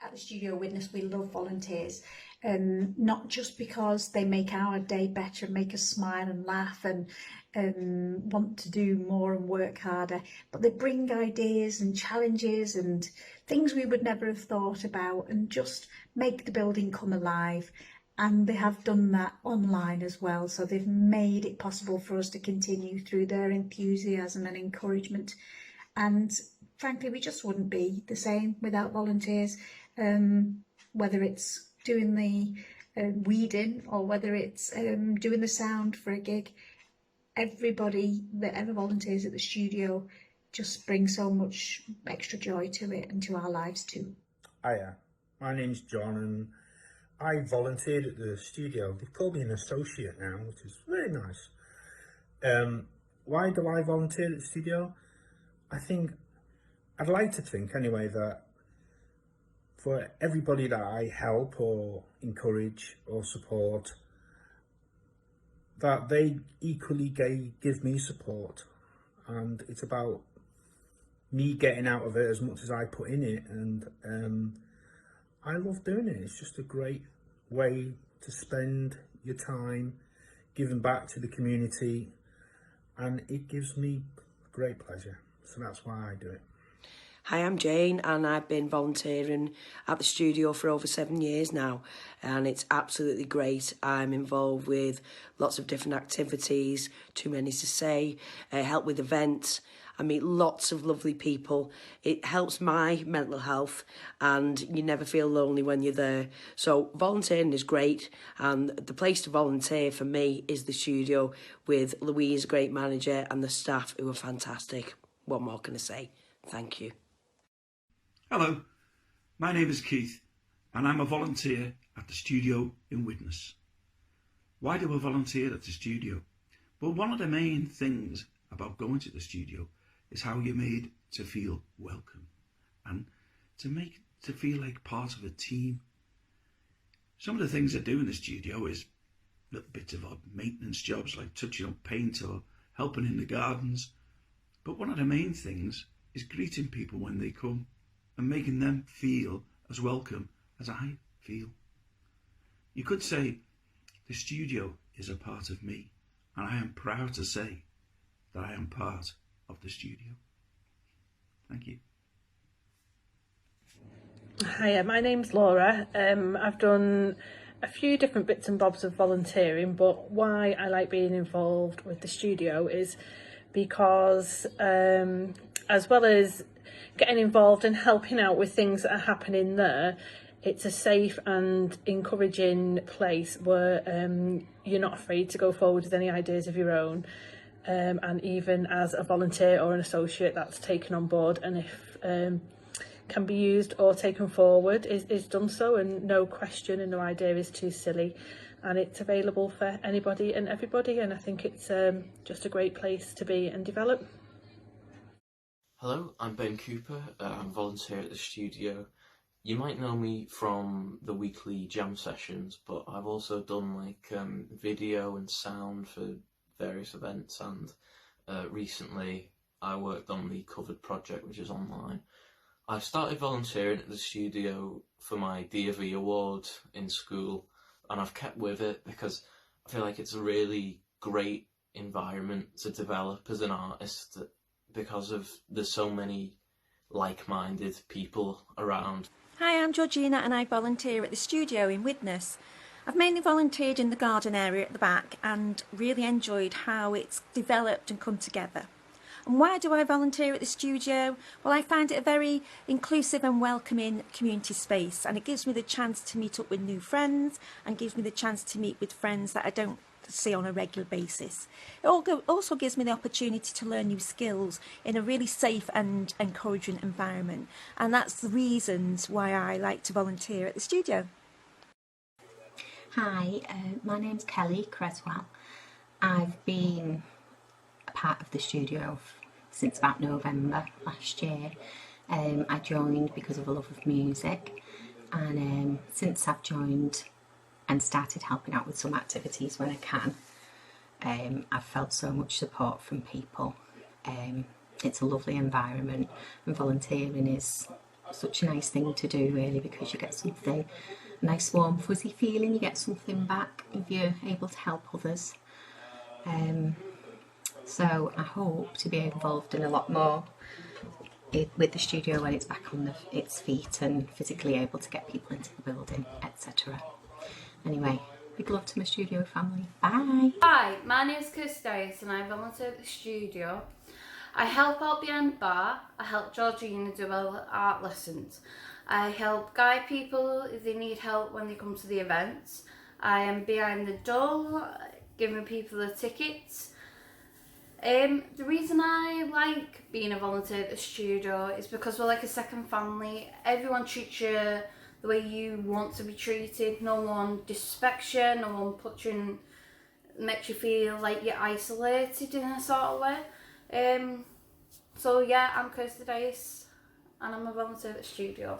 At the Studio Witness, we love volunteers, not just because they make our day better and make us smile and laugh and want to do more and work harder, but they bring ideas and challenges and things we would never have thought about and just make the building come alive. And they have done that online as well, so they've made it possible for us to continue through their enthusiasm and encouragement. And frankly, we just wouldn't be the same without volunteers, whether it's doing the weeding or whether it's doing the sound for a gig. Everybody that ever volunteers at the studio just brings so much extra joy to it and to our lives too. Hiya, my name's John and I volunteered at the studio. They've called me an associate now, which is really nice. Why do I volunteer at the studio? I'd like to think anyway that for everybody that I help or encourage or support, that they equally give me support, and it's about me getting out of it as much as I put in it, and I love doing it. It's just a great way to spend your time giving back to the community, and it gives me great pleasure, so that's why I do it. Hi, I'm Jane and I've been volunteering at the studio for over 7 years now, and it's absolutely great. I'm involved with lots of different activities, too many to say, help with events. I meet lots of lovely people. It helps my mental health and you never feel lonely when you're there. So volunteering is great, and the place to volunteer for me is the studio with Louise, a great manager, and the staff who are fantastic. What more can I say? Thank you. Hello, my name is Keith and I'm a volunteer at the studio in Widnes. Why do I volunteer at the studio? Well, one of the main things about going to the studio is how you're made to feel welcome and to feel like part of a team. Some of the things I do in the studio is little bits of odd maintenance jobs like touching up paint or helping in the gardens. But one of the main things is greeting people when they come and making them feel as welcome as I feel. You could say the studio is a part of me, and I am proud to say that I am part of the studio. Thank you. Hiya, my name's Laura. I've done a few different bits and bobs of volunteering, but why I like being involved with the studio is because as well as getting involved and helping out with things that are happening there, it's a safe and encouraging place where you're not afraid to go forward with any ideas of your own, and even as a volunteer or an associate, that's taken on board, and if can be used or taken forward is done so, and no question and no idea is too silly, and it's available for anybody and everybody, and I think it's just a great place to be and develop. Hello, I'm Ben Cooper. I'm a volunteer at the studio. You might know me from the weekly jam sessions, but I've also done video and sound for various events, and recently I worked on the covered project, which is online. I started volunteering at the studio for my D.A.V. award in school, and I've kept with it because I feel like it's a really great environment to develop as an artist, because there's so many like-minded people around. Hi, I'm Georgina and I volunteer at the studio in Widnes. I've mainly volunteered in the garden area at the back and really enjoyed how it's developed and come together. And why do I volunteer at the studio? Well, I find it a very inclusive and welcoming community space, and it gives me the chance to meet up with new friends and gives me the chance to meet with friends that I don't see on a regular basis. It also gives me the opportunity to learn new skills in a really safe and encouraging environment, and that's the reasons why I like to volunteer at the studio. Hi, my name's Kelly Creswell. I've been a part of the studio since about November last year. I joined because of a love of music, and since I've joined and started helping out with some activities when I can, I've felt so much support from people. It's a lovely environment, and volunteering is such a nice thing to do, really, because you get something, a nice warm fuzzy feeling, you get something back if you're able to help others. So I hope to be involved in a lot more with the studio when it's back on its feet and physically able to get people into the building, etc. Anyway, big love to my studio family. Bye! Hi, my name is Kirsty and I volunteer at the studio. I help out behind the bar. I help Georgie do art lessons. I help guide people if they need help when they come to the events. I am behind the door, giving people the tickets. The reason I like being a volunteer at the studio is because we're like a second family. Everyone treats you the way you want to be treated. No one disrespects you, no one puts you in, makes you feel like you're isolated in a sort of way. So yeah, I'm Kirsty Dice and I'm a volunteer at the studio.